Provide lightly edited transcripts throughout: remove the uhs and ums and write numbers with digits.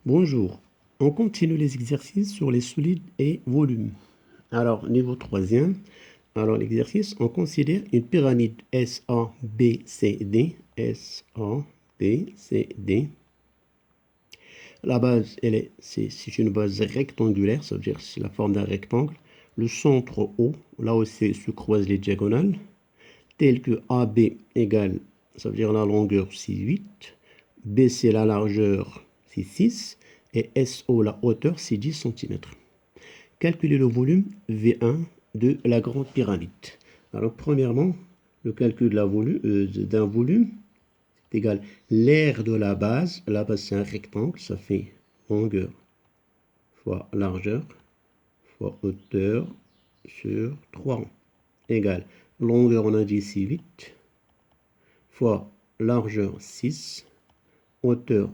Bonjour, on continue les exercices sur les solides et volumes. Alors, niveau troisième, alors l'exercice, on considère une pyramide SABCD, SABCD. La base, c'est une base rectangulaire, ça veut dire c'est la forme d'un rectangle. Le centre O, là où se croisent les diagonales, tel que AB égale, ça veut dire la longueur c'est 8, BC la largeur c'est 6, et SO la hauteur c'est 10 cm. Calculer le volume V1 de la grande pyramide. Alors premièrement, le calcul d'un volume est égal l'aire de la base c'est un rectangle, ça fait longueur fois largeur fois hauteur sur 3 égale longueur, on a dit c'est 8, fois largeur 6, hauteur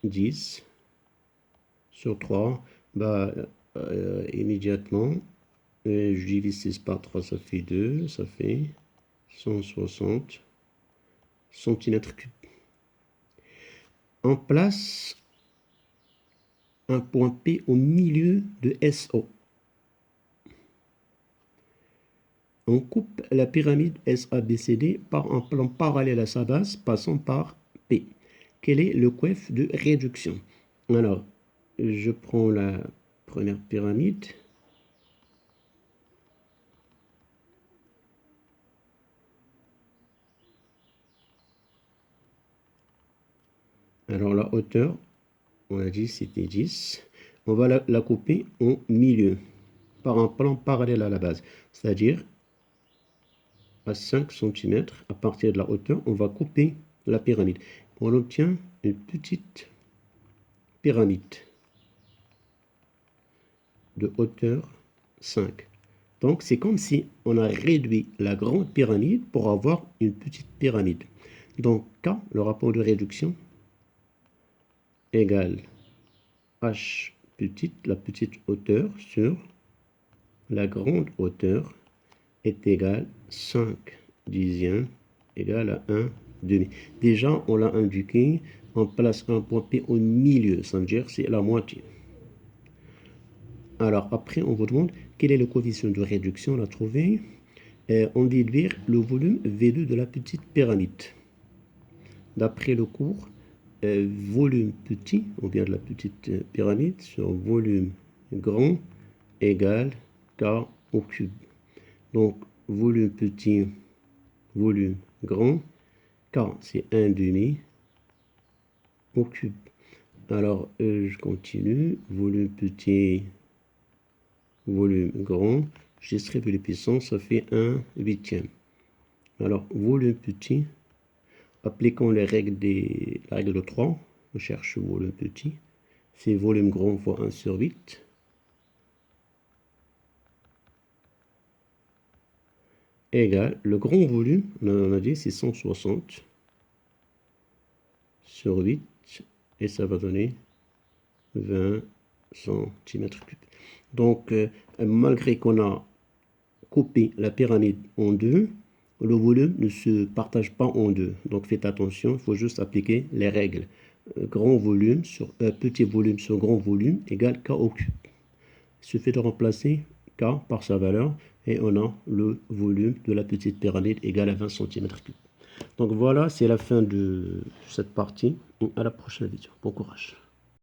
10 sur 3, immédiatement, je divise 6 par 3, ça fait 2, ça fait 160 cm3. On place un point P au milieu de SO. On coupe la pyramide SABCD par un plan parallèle à sa base passant par P. Quel est le coef de réduction? Alors, je prends la première pyramide. Alors, la hauteur, on a dit c'était 10. On va la couper en milieu par un plan parallèle à la base. C'est-à-dire, à 5 cm, à partir de la hauteur, on va couper la pyramide. On obtient une petite pyramide de hauteur 5. Donc, c'est comme si on a réduit la grande pyramide pour avoir une petite pyramide. Donc, K, le rapport de réduction, égale H petite, la petite hauteur sur la grande hauteur est égal 5 dixièmes égale à 1 demi. Déjà, on l'a indiqué, on place un point P au milieu, ça veut dire c'est la moitié. Alors après, on vous demande quel est le coefficient de réduction, on l'a trouvé. On déduire le volume V2 de la petite pyramide. D'après le cours, volume petit, ou bien de la petite pyramide, sur volume grand égale K au cube. Donc, volume petit, volume grand, K c'est 1 demi au cube. Alors, je continue, volume petit, volume grand, je distribue les puissances, ça fait 1 huitième. Alors, volume petit, appliquons les règles la règle de 3, on cherche volume petit, c'est volume grand fois 1 sur 8. Égale, le grand volume, on a dit c'est 160 sur 8, et ça va donner 20 cm3. Donc, malgré qu'on a coupé la pyramide en deux, le volume ne se partage pas en deux. Donc, faites attention, il faut juste appliquer les règles. Grand volume sur petit volume sur grand volume égale K au cube. Il suffit de remplacer K par sa valeur et on a le volume de la petite pyramide égal à 20 cm3. Donc voilà, c'est la fin de cette partie. À la prochaine vidéo. Bon courage.